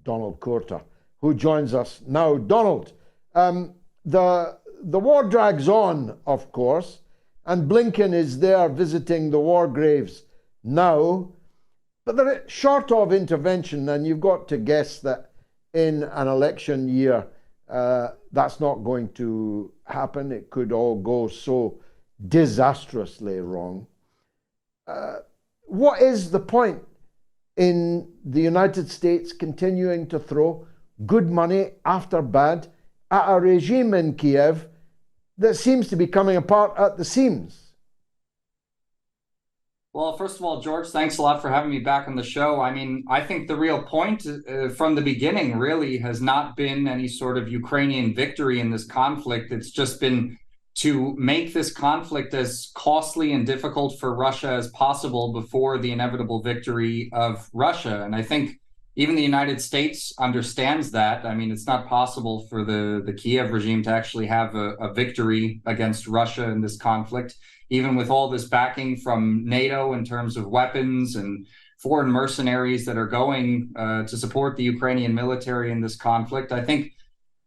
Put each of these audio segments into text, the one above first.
Donald Courter, who joins us now. Donald, the war drags on, of course, and Blinken is there visiting the war graves now, but they're short of intervention, and you've got to guess that in an election year, that's not going to happen. It could all go so disastrously wrong. What is the point in the United States continuing to throw good money after bad at a regime in Kiev that seems to be coming apart at the seams? Well, first of all, George, thanks a lot for having me back on the show. I mean, I think the real point from the beginning really has not been any sort of Ukrainian victory in this conflict. It's just been to make this conflict as costly and difficult for Russia as possible before the inevitable victory of Russia. And I think even the United States understands that. I mean, it's not possible for the Kiev regime to actually have a victory against Russia in this conflict, even with all this backing from NATO in terms of weapons and foreign mercenaries that are going to support the Ukrainian military in this conflict. I think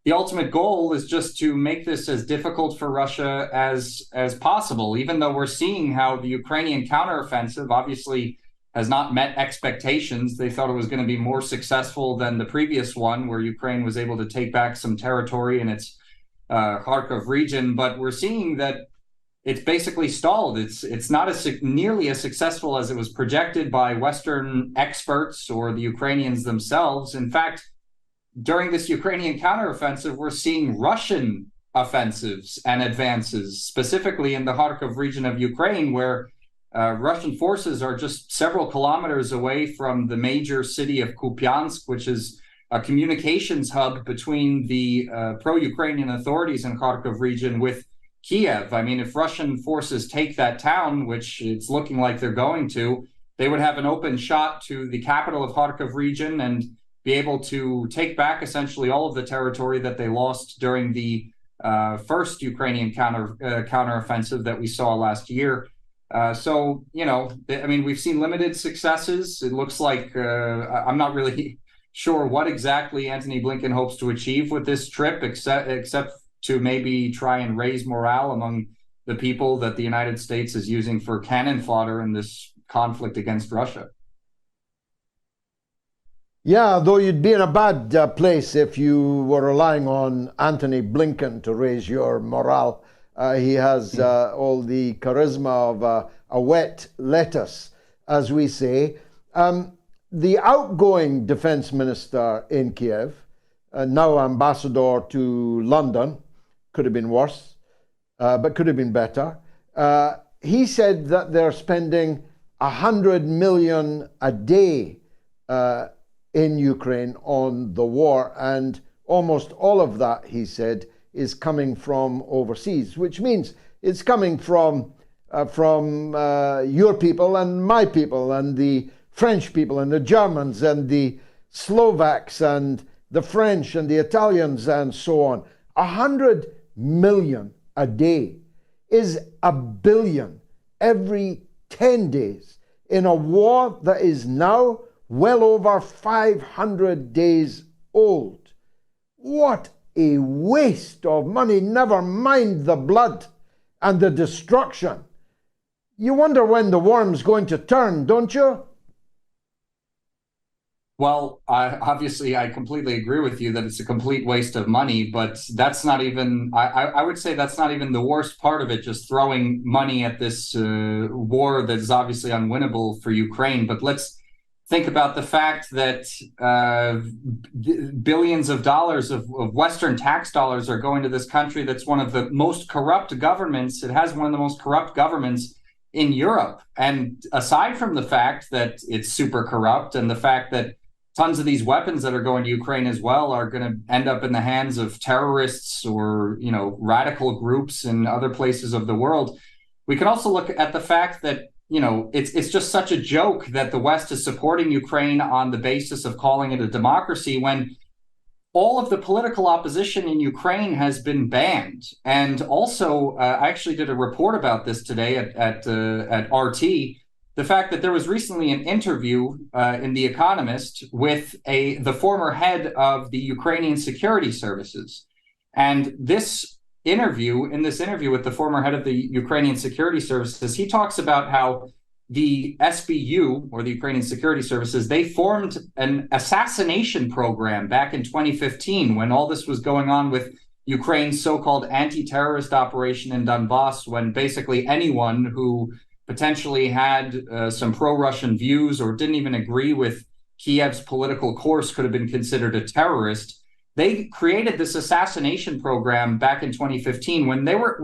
the ultimate goal is just to make this as difficult for Russia as possible, even though we're seeing how the Ukrainian counteroffensive obviously has not met expectations. They thought it was going to be more successful than the previous one, where Ukraine was able to take back some territory in its Kharkov region. But we're seeing that it's basically stalled. It's not nearly as successful as it was projected by Western experts or the Ukrainians themselves. In fact, during this Ukrainian counteroffensive, we're seeing Russian offensives and advances, specifically in the Kharkov region of Ukraine, where Russian forces are just several kilometers away from the major city of Kupiansk, which is a communications hub between the pro-Ukrainian authorities in Kharkov region with Kiev. I mean, if Russian forces take that town, which it's looking like they're going to, they would have an open shot to the capital of Kharkov region and be able to take back essentially all of the territory that they lost during the first Ukrainian counteroffensive that we saw last year. So, you know, I mean, we've seen limited successes. It looks like I'm not really sure what exactly Antony Blinken hopes to achieve with this trip, except to maybe try and raise morale among the people that the United States is using for cannon fodder in this conflict against Russia. Yeah, though you'd be in a bad place if you were relying on Antony Blinken to raise your morale. He has all the charisma of a wet lettuce, as we say. The outgoing defense minister in Kiev, now ambassador to London, could have been worse, but could have been better. He said that they're spending 100 million a day in Ukraine on the war, and almost all of that, he said, is coming from overseas, which means it's coming from your people and my people and the French people and the Germans and the Slovaks and the French and the Italians and so on. 100 million a day is a billion every 10 days in a war that is now well over 500 days old. What a waste of money, never mind the blood and the destruction. You wonder when the worm's going to turn, don't you? Well, obviously, I completely agree with you that it's a complete waste of money, but that's not even, I would say that's not even the worst part of it, just throwing money at this war that is obviously unwinnable for Ukraine. But let's think about the fact that billions of dollars of Western tax dollars are going to this country that's one of the most corrupt governments. It has one of the most corrupt governments in Europe. And aside from the fact that it's super corrupt and the fact that tons of these weapons that are going to Ukraine as well are going to end up in the hands of terrorists or, you know, radical groups in other places of the world, we can also look at the fact that, you know, it's just such a joke that the West is supporting Ukraine on the basis of calling it a democracy when all of the political opposition in Ukraine has been banned. And also, I actually did a report about this today at RT. the fact that there was recently an interview in The Economist with the former head of the Ukrainian security services. And in this interview with the former head of the Ukrainian security services, he talks about how the SBU, or the Ukrainian security services, they formed an assassination program back in 2015 when all this was going on with Ukraine's so-called anti-terrorist operation in Donbass, when basically anyone who potentially had some pro-Russian views or didn't even agree with Kiev's political course could have been considered a terrorist. They created this assassination program back in 2015 when they were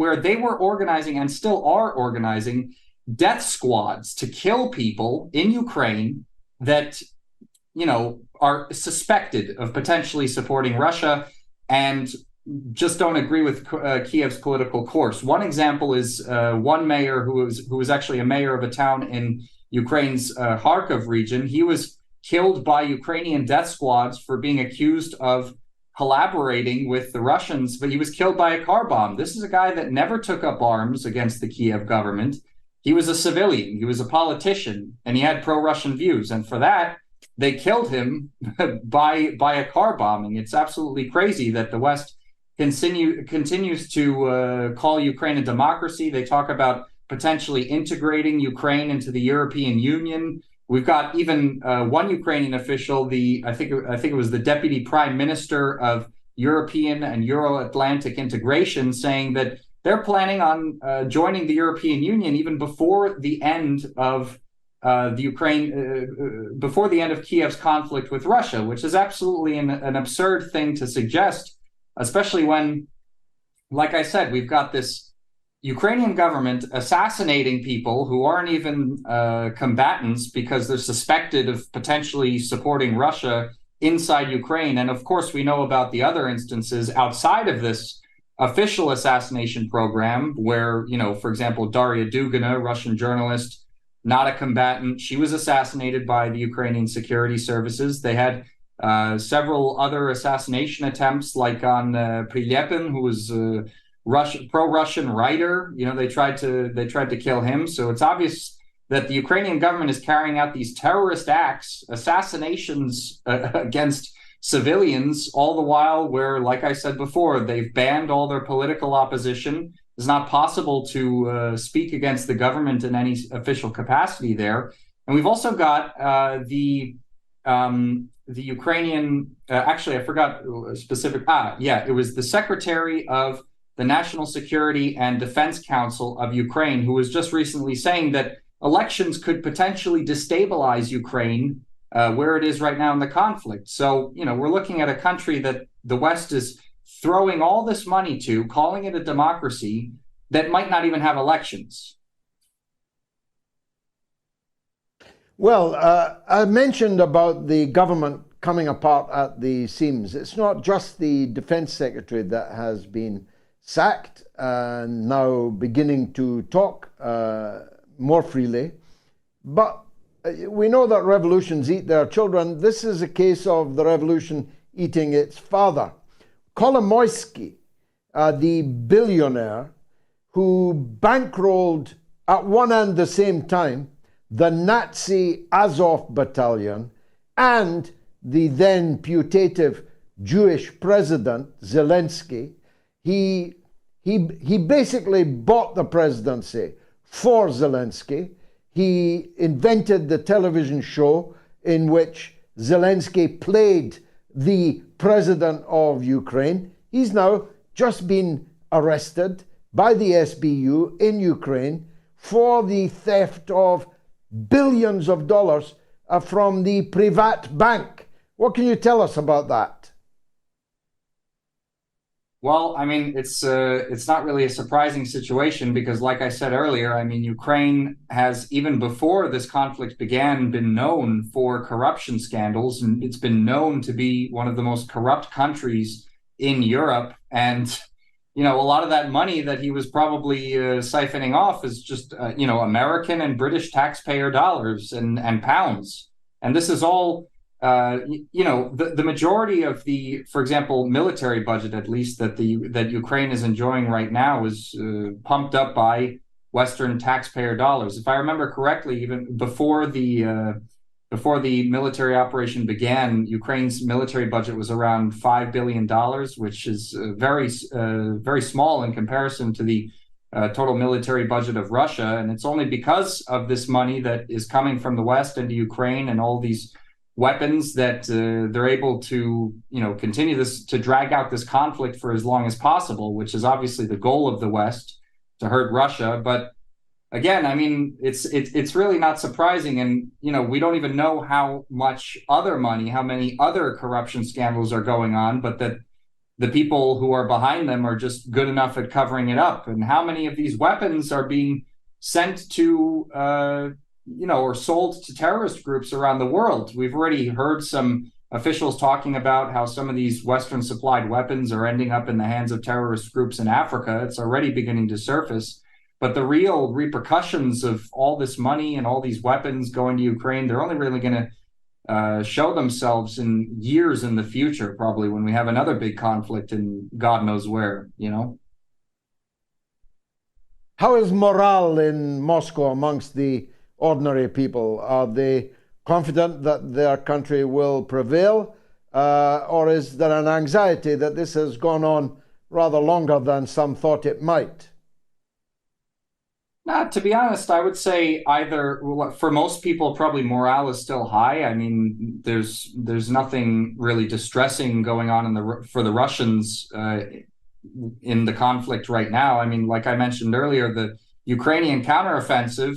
where they were organizing, and still are organizing, death squads to kill people in Ukraine that, are suspected of potentially supporting Russia and just don't agree with Kiev's political course. One example is one mayor who was actually a mayor of a town in Ukraine's Kharkov region. He was killed by Ukrainian death squads for being accused of collaborating with the Russians, but he was killed by a car bomb. This is a guy that never took up arms against the Kiev government. He was a civilian, he was a politician, and he had pro-Russian views. And for that, they killed him by a car bombing. It's absolutely crazy that the West continues to call Ukraine a democracy. They talk about potentially integrating Ukraine into the European Union. We've got even one Ukrainian official, I think it was the deputy prime minister of European and Euro-Atlantic integration, saying that they're planning on joining the European Union even before the end of before the end of Kiev's conflict with Russia, which is absolutely an absurd thing to suggest, especially when, like I said, we've got this Ukrainian government assassinating people who aren't even combatants because they're suspected of potentially supporting Russia inside Ukraine. And of course, we know about the other instances outside of this official assassination program where, for example, Daria Dugina, Russian journalist, not a combatant, she was assassinated by the Ukrainian security services. They had several other assassination attempts, like on Prilepin, who was a pro-Russian writer. They tried to kill him. So it's obvious that the Ukrainian government is carrying out these terrorist acts, assassinations against civilians, all the while where, like I said before, they've banned all their political opposition. It's not possible to speak against the government in any official capacity there. And we've also got the Ukrainian, actually, I forgot specific. It was the Secretary of the National Security and Defense Council of Ukraine, who was just recently saying that elections could potentially destabilize Ukraine where it is right now in the conflict. So, we're looking at a country that the West is throwing all this money to, calling it a democracy, that might not even have elections. Well, I mentioned about the government coming apart at the seams. It's not just the defense secretary that has been sacked and now beginning to talk more freely, but we know that revolutions eat their children. This is a case of the revolution eating its father. Kolomoisky, the billionaire who bankrolled at one and the same time the Nazi Azov battalion and the then putative Jewish president Zelensky, he basically bought the presidency for Zelensky. He invented the television show in which Zelensky played the president of Ukraine. He's now just been arrested by the SBU in Ukraine for the theft of billions of dollars from the Privat Bank. What can you tell us about that? Well, I mean, it's not really a surprising situation because, like I said earlier, I mean, Ukraine has, even before this conflict began, been known for corruption scandals, and it's been known to be one of the most corrupt countries in Europe. And, a lot of that money that he was probably siphoning off is just, American and British taxpayer dollars and pounds. And this is all the majority of the, for example, military budget, at least that Ukraine is enjoying right now, is pumped up by Western taxpayer dollars. If I remember correctly, even before the military operation began, Ukraine's military budget was around $5 billion, which is very small in comparison to the total military budget of Russia. And it's only because of this money that is coming from the West into Ukraine and all these weapons that they're able to, continue to drag out this conflict for as long as possible, which is obviously the goal of the West, to hurt Russia. But again, I mean, it's really not surprising. And, we don't even know how much other money, how many other corruption scandals are going on, but that the people who are behind them are just good enough at covering it up. And how many of these weapons are being sent to, or sold to terrorist groups around the world? We've already heard some officials talking about how some of these Western supplied weapons are ending up in the hands of terrorist groups in Africa. It's already beginning to surface. But the real repercussions of all this money and all these weapons going to Ukraine, they're only really going to show themselves in years in the future, probably when we have another big conflict in God knows where, How is morale in Moscow amongst the ordinary people? Are they confident that their country will prevail? Or is there an anxiety that this has gone on rather longer than some thought it might? To be honest, I would say either. For most people, probably morale is still high. I mean, there's nothing really distressing going on for the Russians in the conflict right now. I mean, like I mentioned earlier, the Ukrainian counteroffensive,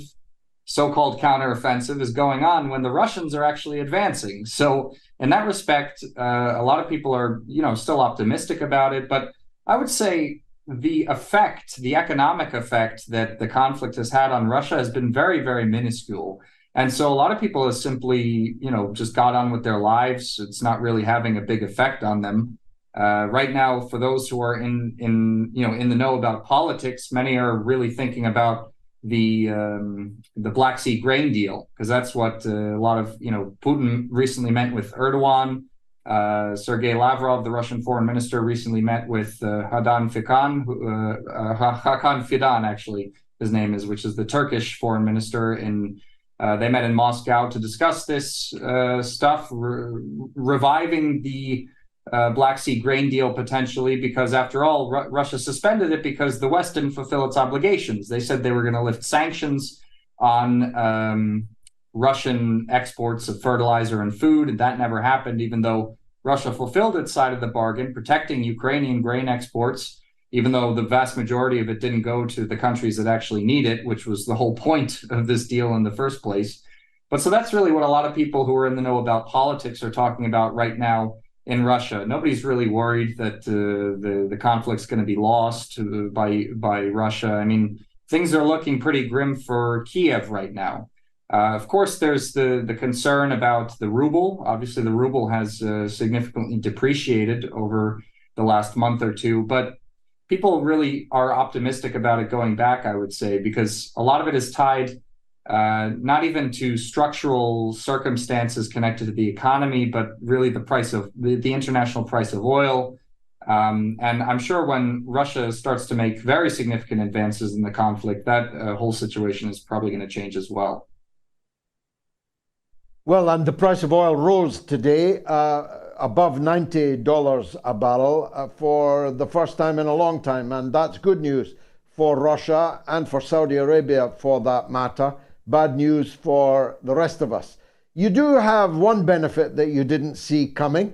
so-called counteroffensive, is going on when the Russians are actually advancing. So in that respect, a lot of people are, still optimistic about it. But I would say the economic effect that the conflict has had on Russia has been very, very minuscule. And so a lot of people have simply, just got on with their lives. It's not really having a big effect on them. Right now, for those who are in the know about politics, many are really thinking about the Black Sea grain deal, because that's what a lot of, Putin recently met with Erdogan. Sergei Lavrov, the Russian foreign minister, recently met with Hakan Fidan, actually, his name is, which is the Turkish foreign minister. And they met in Moscow to discuss this stuff, reviving the Black Sea grain deal potentially, because after all, Russia suspended it because the West didn't fulfill its obligations. They said they were going to lift sanctions on Russian exports of fertilizer and food, and that never happened, even though Russia fulfilled its side of the bargain, protecting Ukrainian grain exports, even though the vast majority of it didn't go to the countries that actually need it, which was the whole point of this deal in the first place. But so that's really what a lot of people who are in the know about politics are talking about right now in Russia. Nobody's really worried that the conflict's going to be lost by Russia. I mean, things are looking pretty grim for Kiev right now. Of course, there's the concern about the ruble. Obviously, the ruble has significantly depreciated over the last month or two, but people really are optimistic about it going back, I would say, because a lot of it is tied not even to structural circumstances connected to the economy, but really the price of the international price of oil. And I'm sure when Russia starts to make very significant advances in the conflict, that whole situation is probably going to change as well. Well, and the price of oil rose today above $90 a barrel for the first time in a long time. And that's good news for Russia and for Saudi Arabia, for that matter. Bad news for the rest of us. You do have one benefit that you didn't see coming.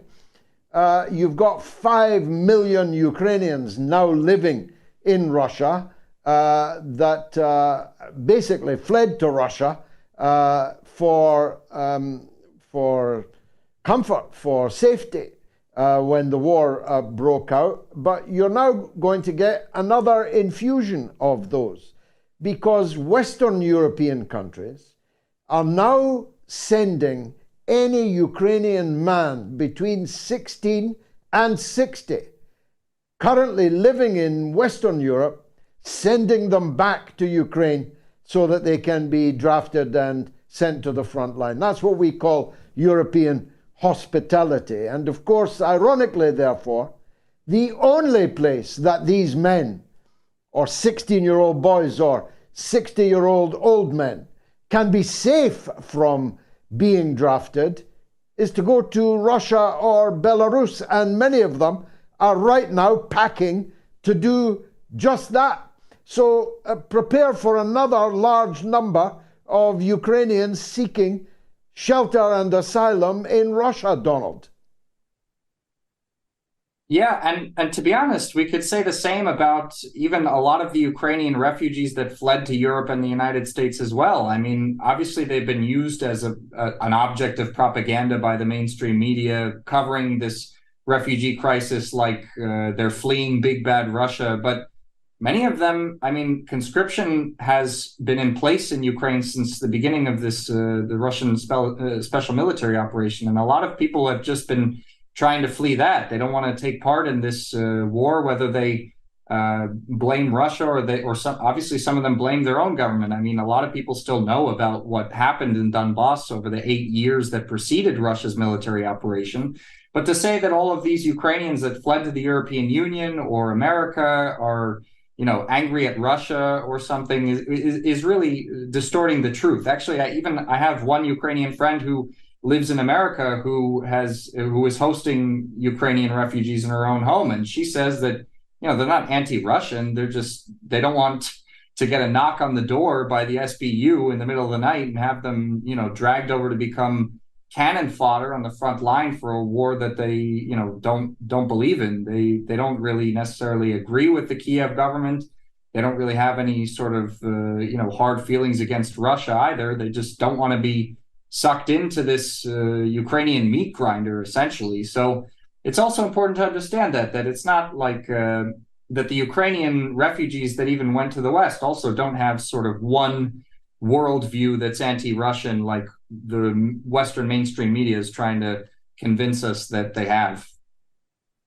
You've got 5 million Ukrainians now living in Russia that basically fled to Russia for comfort, for safety when the war broke out. But you're now going to get another infusion of those, because Western European countries are now sending any Ukrainian man between 16 and 60 currently living in Western Europe, sending them back to Ukraine so that they can be drafted and sent to the front line. That's what we call European hospitality. And of course, ironically, therefore, the only place that these men, or 16-year-old boys, or 60-year-old old men can be safe from being drafted is to go to Russia or Belarus, and many of them are right now packing to do just that. So prepare for another large number of Ukrainians seeking shelter and asylum in Russia, Donald. Yeah, and to be honest, we could say the same about even a lot of the Ukrainian refugees that fled to Europe and the United States as well. I mean, obviously they've been used as an object of propaganda by the mainstream media, covering this refugee crisis like they're fleeing big bad Russia. But many of them, I mean, conscription has been in place in Ukraine since the beginning of this, the Russian special military operation. And a lot of people have just been trying to flee that. They don't want to take part in this war, whether they blame Russia or obviously some of them blame their own government. I mean, a lot of people still know about what happened in Donbass over the 8 years that preceded Russia's military operation. But to say that all of these Ukrainians that fled to the European Union or America are, angry at Russia or something is really distorting the truth. Actually, I have one Ukrainian friend who lives in America who is hosting Ukrainian refugees in her own home, and she says that they're not anti-Russian. They don't want to get a knock on the door by the SBU in the middle of the night and have them dragged over to become cannon fodder on the front line for a war that they don't believe in. They don't really necessarily agree with the Kiev government. They don't really have any sort of hard feelings against Russia either. They just don't want to be sucked into this Ukrainian meat grinder, essentially. So it's also important to understand that it's not like that the Ukrainian refugees that even went to the West also don't have sort of one worldview that's anti-Russian, like the Western mainstream media is trying to convince us that they have.